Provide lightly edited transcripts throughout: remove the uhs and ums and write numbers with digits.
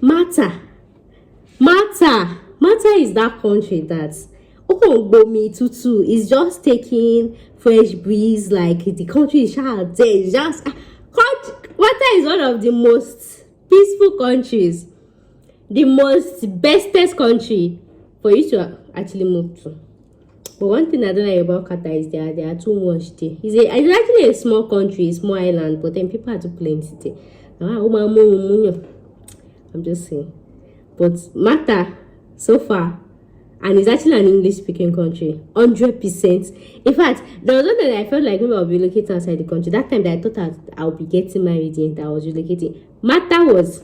Malta is that country that tutu is just taking fresh breeze, like the country is just Malta is one of the most peaceful countries, the most bestest country for you to actually move to. But one thing I don't like about Qatar is they are too much there. It's actually a small country, a small island, but then people are too plenty there. I'm just saying. But Malta, so far, and it's actually an English-speaking country, 100%. In fact, there was one time I felt like maybe I'll be relocating outside the country. That time that I thought I'll be getting married and I was relocating. Malta was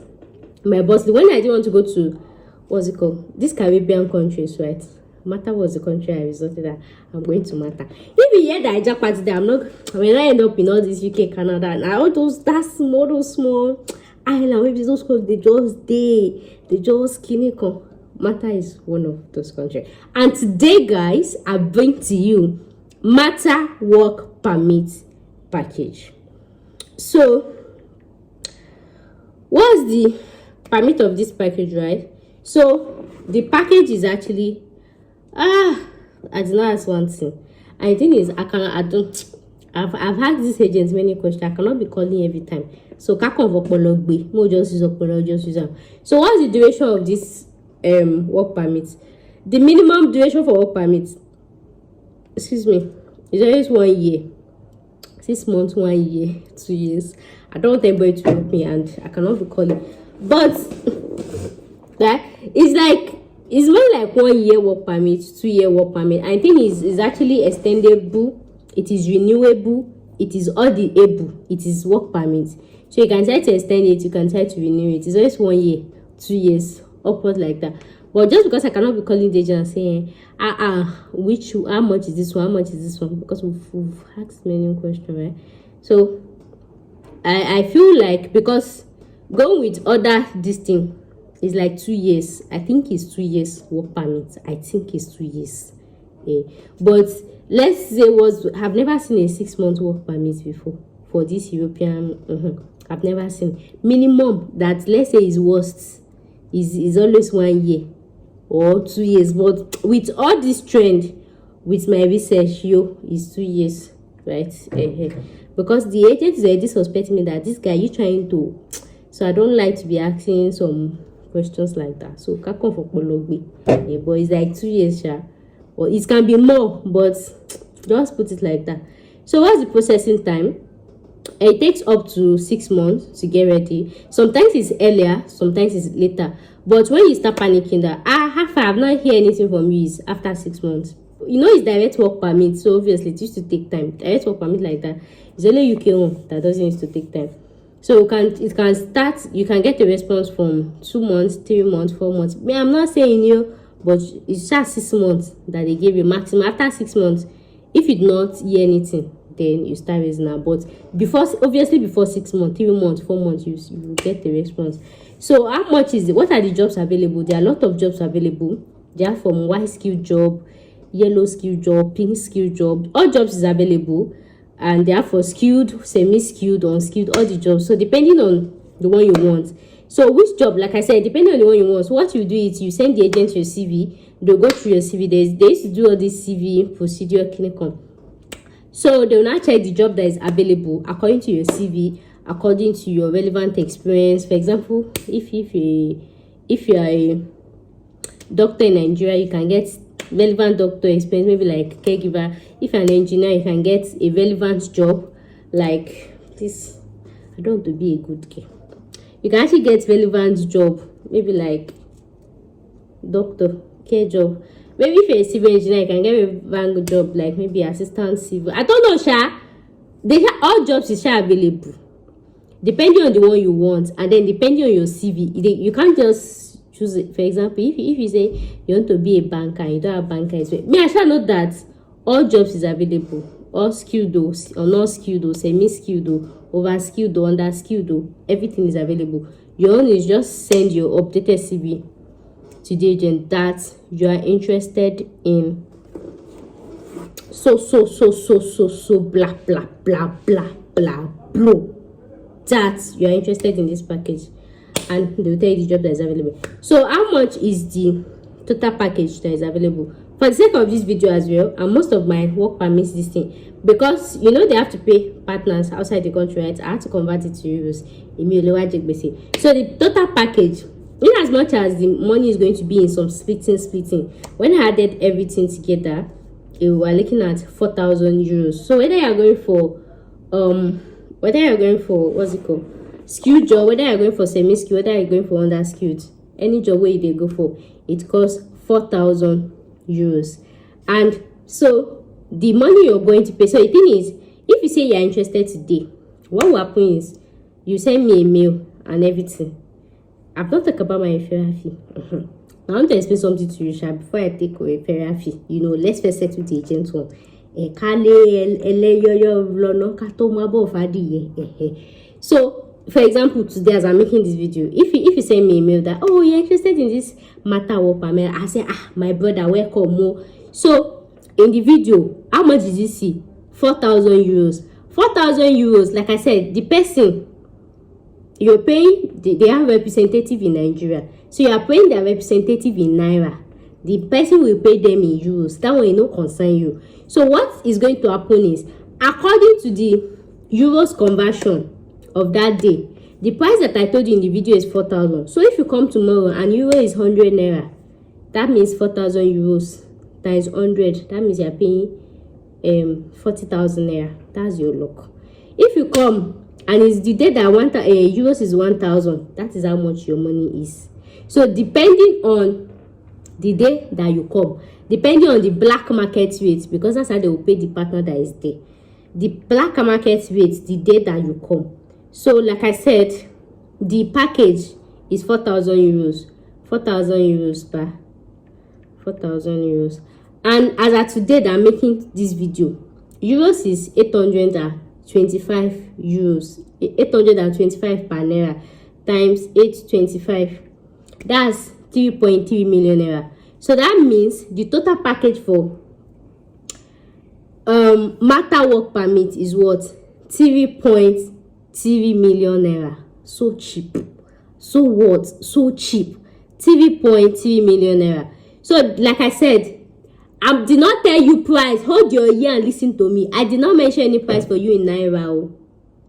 my boss. When I didn't want to go to, what's it called? These Caribbean countries, right? Malta was the country I resorted that I'm going to Malta. If you hear that I jackpot there, when I end up in all this UK, Canada, and all those small island, maybe those called they just skinny come. Malta is one of those countries. And today, guys, I bring to you Malta work permit package. So, what's the permit of this package, right? So, the package is actually I did not ask one thing. And the thing is, I've asked these agents many questions. I cannot be calling every time. So just use them. So what's the duration of this work permit? The minimum duration for work permit, excuse me, is always 1 year. 6 months, 1 year, 2 years. I don't want anybody to help me and I cannot be calling. But that is like, it's more like 1 year work permit, 2 year work permit. I think it's actually extendable, it is renewable, it is auditable, it is work permit. So you can try to extend it, you can try to renew it. It's always 1 year, 2 years, upward like that. But just because I cannot be calling the agent and saying, how much is this one, how much is this one? Because we've asked many questions, right? So I feel like, because going with other this thing, it's like 2 years. I think it's 2 years work permit. I think it's 2 years. Yeah. But let's say I've never seen a 6 month work permit before for this European. I've never seen. Minimum that, let's say, is worst is always 1 year or 2 years. But with all this trend, with my research, is 2 years, right? Because the agent is already suspecting me that this guy you trying to. So I don't like to be asking some questions like that. So but it's like 2 years, or it can be more, but just put it like that. So what's the processing time? It takes up to 6 months to get ready. Sometimes it's earlier, sometimes it's later. But when you start panicking that I've not heard anything from you, is after 6 months. It's direct work permit, so obviously it used to take time. Direct work permit like that, it's only UK one that doesn't need to take time. So it can start, you can get a response from 2 months, 3 months, 4 months. I'm not saying but it's just 6 months that they give you maximum. After 6 months, if you do not hear anything, then you start raising now. But before 6 months, 3 months, 4 months, you will get the response. So how much is it? What are the jobs available? There are a lot of jobs available. They are from white skill job, yellow skill job, pink skill job. All jobs is available. And they are for skilled, semi-skilled, unskilled, all the jobs. So depending on the one you want. So which job, like I said, depending on the one you want. So what you do is you send the agent your CV. They'll go through your CV. They used to do all this CV procedure clinical. So they will now check the job that is available according to your CV, according to your relevant experience. For example, if you are a doctor in Nigeria, you can get relevant doctor experience, maybe like caregiver. If you're an engineer, you can get a relevant job like this. I don't want to be a good kid. You can actually get relevant job, maybe like doctor, care job. Maybe if you're a civil engineer, you can get a relevant job like maybe assistant civil. I don't know, all jobs is available depending on the one you want, and then depending on your CV. You can't just choose it. For example, if you say you want to be a banker and you don't have banker experience, I shall know that all jobs is available. All skilled or not skilled or semi-skilled or over skilled or under skilled, everything is available. Your own is just send your updated CV to the agent that you are interested in so blah blah blah blah blah blah, that you are interested in this package. and they'll tell you the job that is available. So how much is the total package that is available? For the sake of this video as well, and most of my work permits this thing, because you know they have to pay partners outside the country, right? I have to convert it to euros immediately. So the total package, in as much as the money is going to be in some splitting, when I added everything together, we were looking at 4,000 euros. So whether you're going for what's it called, skilled job, whether you're going for semi-skilled, whether you're going for under-skilled, any job where they go for, it costs 4,000 euros. And so the money you're going to pay, so the thing is, if you say you're interested today, what will happen is you send me a mail and everything. I've not talked about my referral fee. I want to explain something to you, Sha, before I take a referral fee. You know, let's first settle the agent one. So for example, today as I'm making this video, if you send me a mail that, oh, you're interested in this matter work permit, I say, my brother, welcome more. So in the video, how much did you see? 4,000 euros. 4,000 euros, like I said, the person you're paying, they have representative in Nigeria, so you are paying their representative in naira. The person will pay them in euros. That one will not concern you. So what is going to happen is, according to the euros conversion of that day, the price that I told you in the video is 4,000. So if you come tomorrow and euro is 100 naira, that means 4,000 euros times 100. That means you're paying 40,000 naira. That's your luck. If you come and it's the day that euros is 1,000, that is how much your money is. So depending on the day that you come, depending on the black market rate, because that's how they will pay the partner that is there, the black market rate, the day that you come. So like I said, the package is 4,000 euros. 4,000 euros per 4,000 euros. And as of today that I'm making this video, euros is 825 euros. 825 per naira times 825. That's 3.3 million naira. So that means the total package for Malta work permit is what? 3.3 million naira. So cheap. So what? So cheap. 3.3 million naira. So like I said, I did not tell you price. Hold your ear and listen to me. I did not mention any price for you in naira.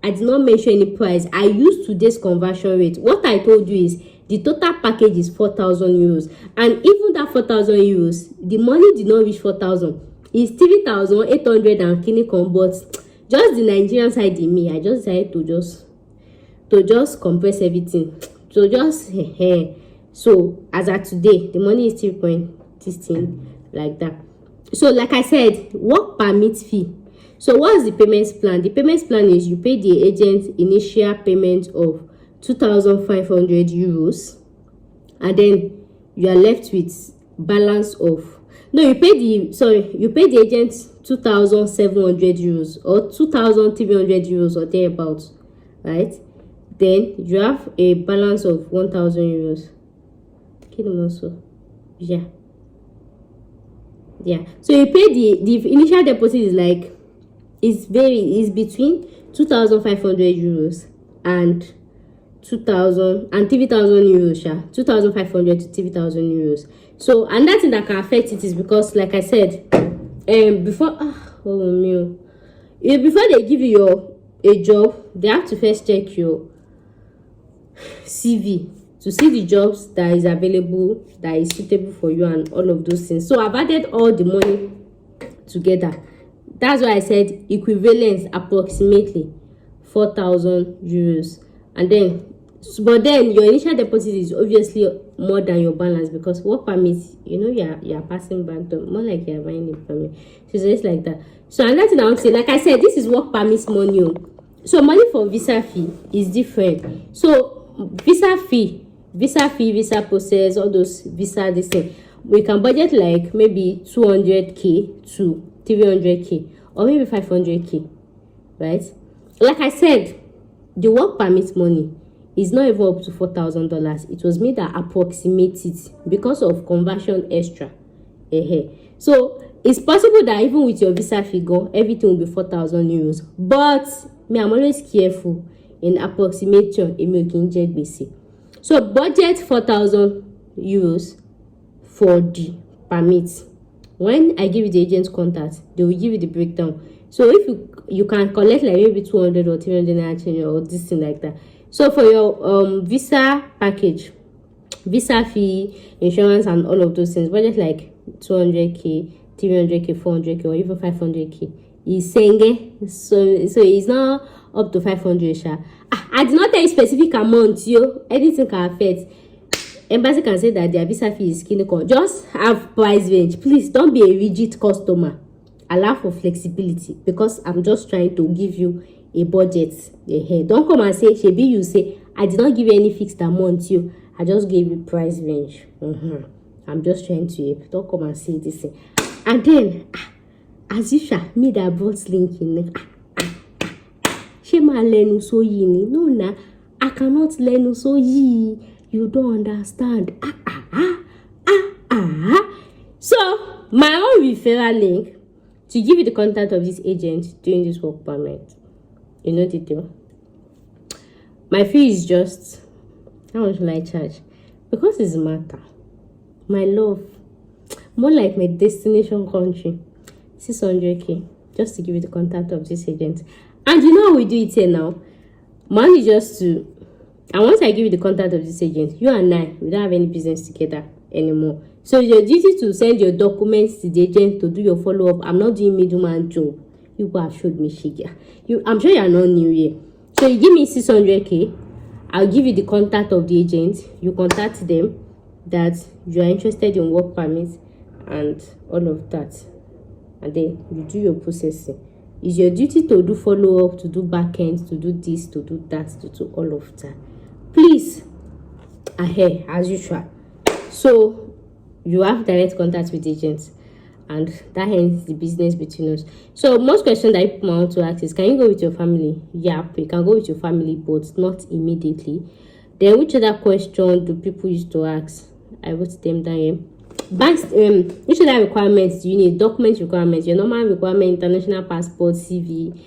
I did not mention any price. I used today's conversion rate. What I told you is the total package is 4,000 euros. And even that 4,000 euros, the money did not reach 4,000. It's 3,800 and kinikon. But just the Nigerian side in me, I just decided to just compress everything. So just so as at today, the money is 3.16 like that. So like I said, work permit fee. So what's the payments plan? The payments plan is you pay the agent initial payment of 2,500 euros, and then you are left with balance of, no, you pay the agent 2,700 euros or 2,300 euros or thereabouts, right? Then you have a balance of 1,000 euros. Yeah. So you pay the initial deposit is like, is between 2,500 euros and 2,000 and 3,000 euros. 2,500 to 3,000 euros. So another thing that can affect it is because, like I said, before they give you a job, they have to first check your CV to see the jobs that is available, that is suitable for you, and all of those things. So I've added all the money together. That's why I said equivalence approximately 4,000 euros. And then, but then your initial deposit is obviously more than your balance, because work permits, you know, you are passing back to more like you are buying a permit. So it's just like that. So another thing I want to say, like I said, this is work permits money. So money for visa fee is different. So visa visa process, all those visa, this thing, we can budget like maybe 200k to 300k or maybe 500k, right? Like I said, the work permit money is not even up to $4,000. It was made that approximate it because of conversion extra. So it's possible that even with your visa figure, everything will be 4,000 euros. But me, I'm always careful in approximation. So budget 4,000 euros for the permit. When I give you the agent's contact, they will give you the breakdown. So if you can collect like maybe 200 or 300 naira or this thing like that. So for your visa package, visa fee, insurance, and all of those things, budget like 200k, 300k, 400k, or even 500k. Is saying so it's not up to 500 sha. I did not tell you specific amount, yo. Anything can affect. Embassy can say that their visa fee is clinical. Just have price range. Please don't be a rigid customer. Allow for flexibility, because I'm just trying to give you a budget. Don't come and say, Shebi, you say I did not give you any fixed amount, you. I just gave you price range. I'm just trying to help. Don't come and say this thing. And then as usual, me that brought link in. Shema lenu so yini. No na, I cannot lenu so yi. You don't understand. So my own referral link to give you the contact of this agent doing this work permit. You know detail. My fee is just, how much will I charge? Because it's Malta, my love, more like my destination country, 600k, just to give you the contact of this agent. And you know how we do it here now? Money just to, and once I give you the contact of this agent, you and I, we don't have any business together anymore. So it's your duty to send your documents to the agent to do your follow-up. I'm not doing middleman job. You have showed me shit. I'm sure you are not new here. So you give me 600k. I'll give you the contact of the agent. You contact them that you are interested in work permits and all of that. And then you do your processing. It's your duty to do follow-up, to do back-end, to do this, to do that, to do all of that. Please, ahead as usual. So you have direct contact with agents, and that ends the business between us. So most questions that people want to ask is, can you go with your family? Yeah, you can go with your family, but not immediately. Then which other question do people used to ask? I wrote them down here. Banks, which other requirements do you need? Document requirements, your normal requirement, international passport, CV,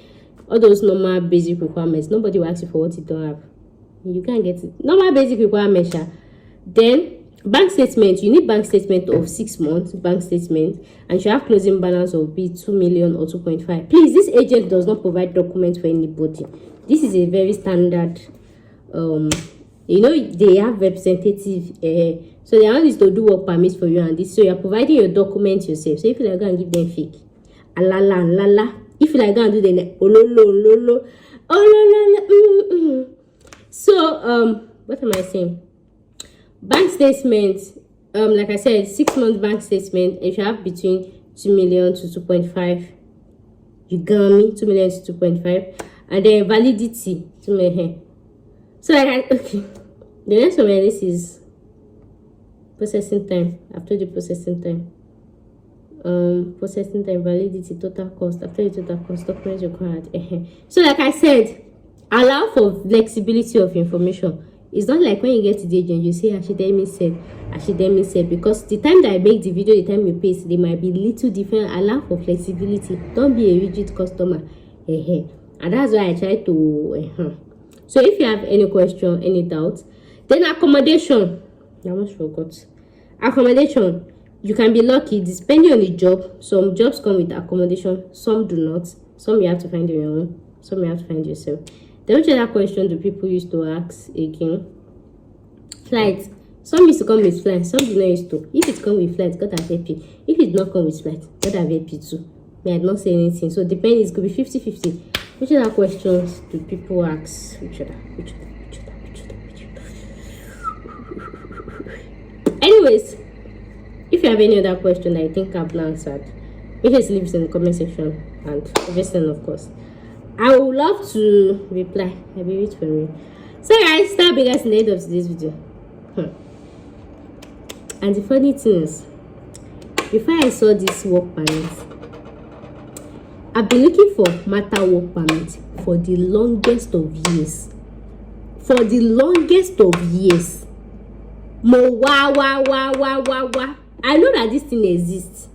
all those normal basic requirements. Nobody will ask you for what you don't have. You can't get it. Normal basic requirements. Then bank statement. You need bank statement of 6 months bank statement, and you have closing balance of be 2 million or 2.5. Please, this agent does not provide documents for anybody. This is a very standard. You know, they have representative. So they want is to do work permits for you and this. So you're providing your documents yourself. So if you like, go and give them fake. Alala, lala. If you like, go and do the ololo, ololo. So what am I saying? Bank statement, like I said, 6 months bank statement. If you have between 2 million to 2.5, you got me, 2 million to 2.5, and then validity 2 million. So like, okay, the next one this is processing time. After the processing time, validity, total cost. After the total cost, documents required. So like I said, allow for flexibility of information. It's not like when you get to the agent, you say, Ashidemi said, because the time that I make the video, the time you paste, they might be little different. Allow for flexibility. Don't be a rigid customer. And that's why I try to. So if you have any question, any doubt, then accommodation. I almost forgot. Accommodation. You can be lucky depending on the job. Some jobs come with accommodation, some do not. Some you have to find your own, some you have to find yourself. Then which other question do people used to ask again? Flights. Some used to come with flights, some do not used to. If it come with flights, God have help you. If it not come with flights, God have help you too. May I not say anything. So depends, it could be 50-50. Which other questions do people ask? Which other? Anyways, if you have any other question that I think I've answered, make sure to leave it in the comment section, and obviously, of course, I would love to reply. I'll be waiting for you. So guys, that'll be guys in the end of today's video. And the funny thing is, before I saw this work permit, I've been looking for Malta work permit for the longest of years. For the longest of years. I know that this thing exists.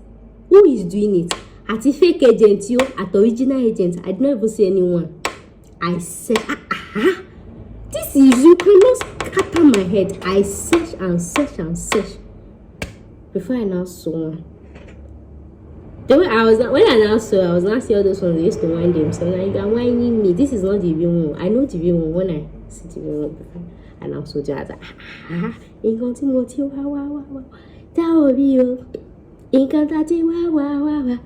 Who is doing it? At a fake agent, you at original agent. I did not even see anyone. I said, this is, you cannot scatter my head. I search and search and search before I now saw one. When I now saw, I was not seeing all those ones they used to wind them. So like, you are winding me. This is not the real one. I know the real one when I see the real one before. And now so just in continuity, wow. That will be you. In continuity, wow,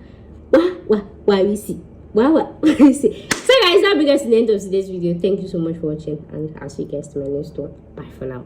we see. Wow, we see. So guys, that brings us to the end of today's video. Thank you so much for watching, and I'll see you guys to my next one. Bye for now.